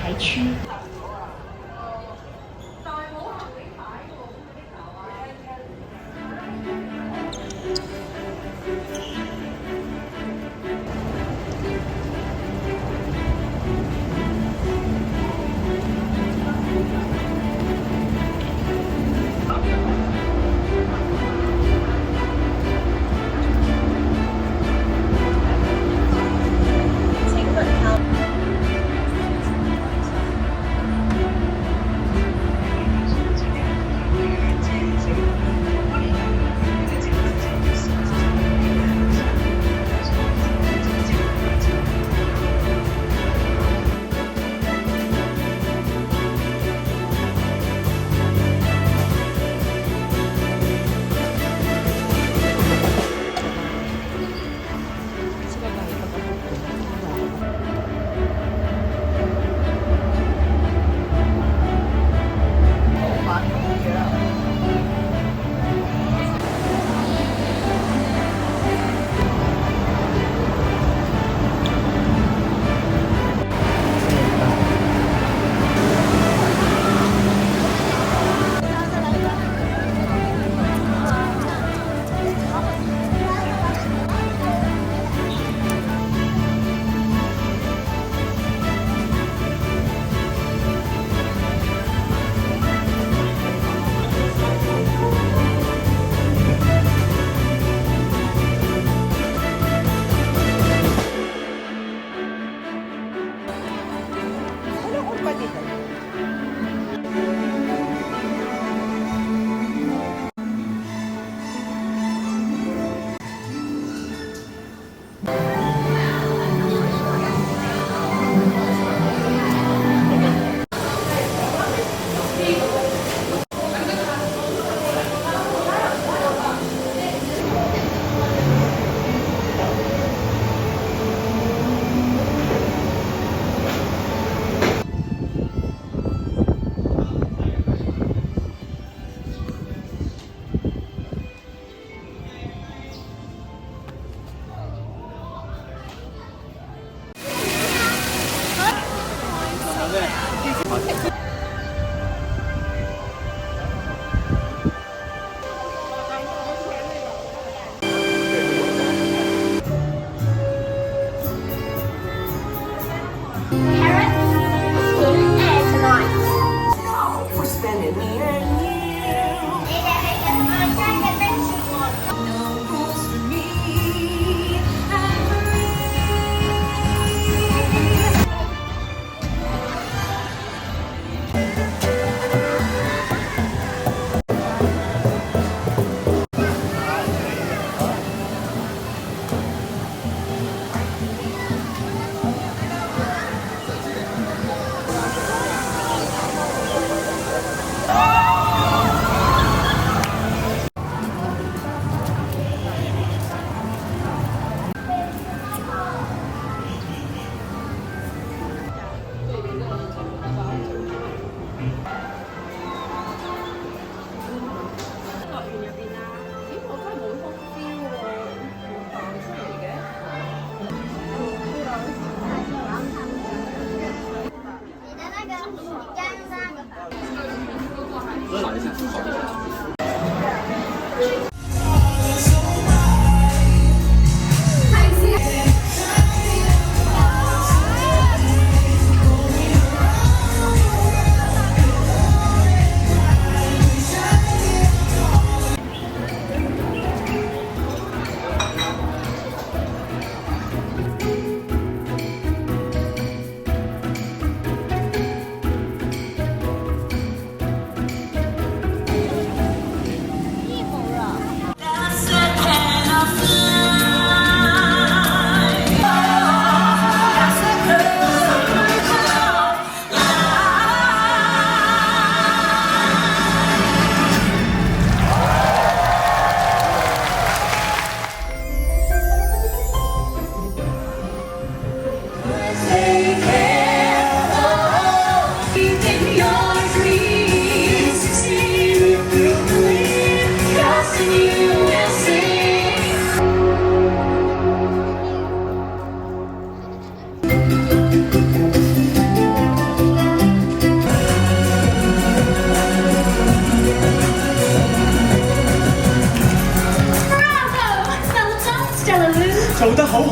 台区。做得好。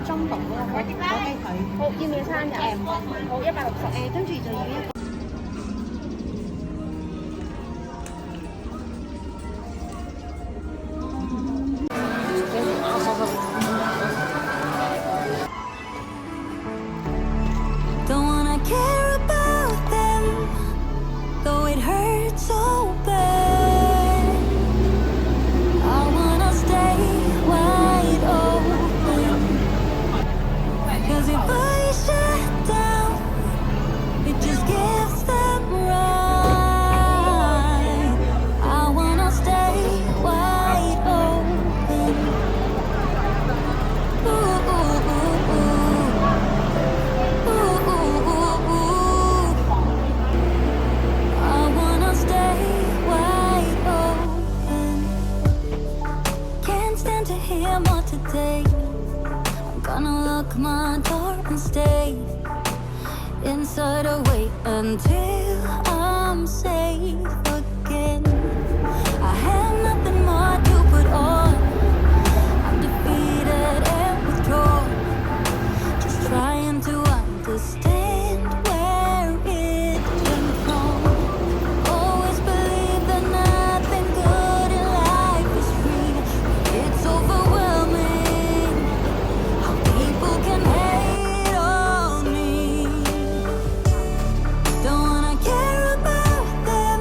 中獨嗰個火雞腿，好要唔要餐飲？好160，跟住就要一個。My door and stay inside or wait until I'm safe again. I have nothing more to put on. I'm defeated and withdrawn. Just trying to understand where it went from. Always believe that nothing good in life is free. It's overwhelming how people can hate on me. Don't wanna care about them,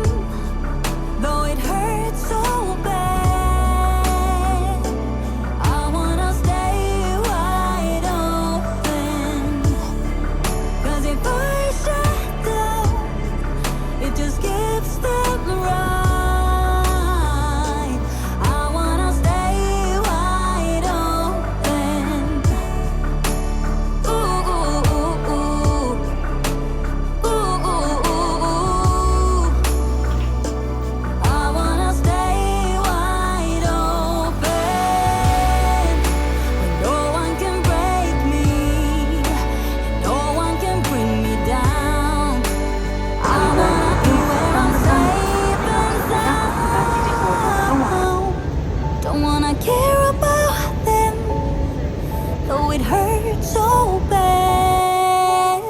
though it hurts so bad. I wanna stay wide open, 'cause if I shut down, it just gives them right. I wanna stay wide open. Ooh, ooh, ooh, ooh. Ooh, ooh, ooh, ooh. I wanna stay wide open. No one can break me, no one can bring me down. I wanna be where I'm safe and sound. Don't wanna care about them, though it hurts so bad.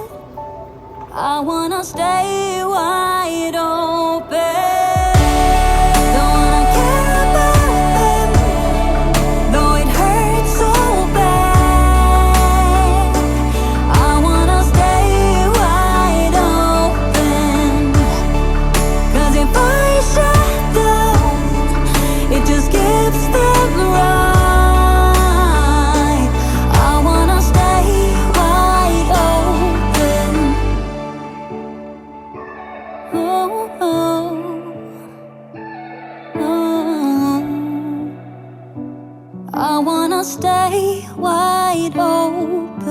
I wanna stay wide open. Don't wanna care about them, though it hurts so bad. I wanna stay wide open, 'cause if I shut down, it just gives them right. I wanna stay wide open. I wanna stay wide open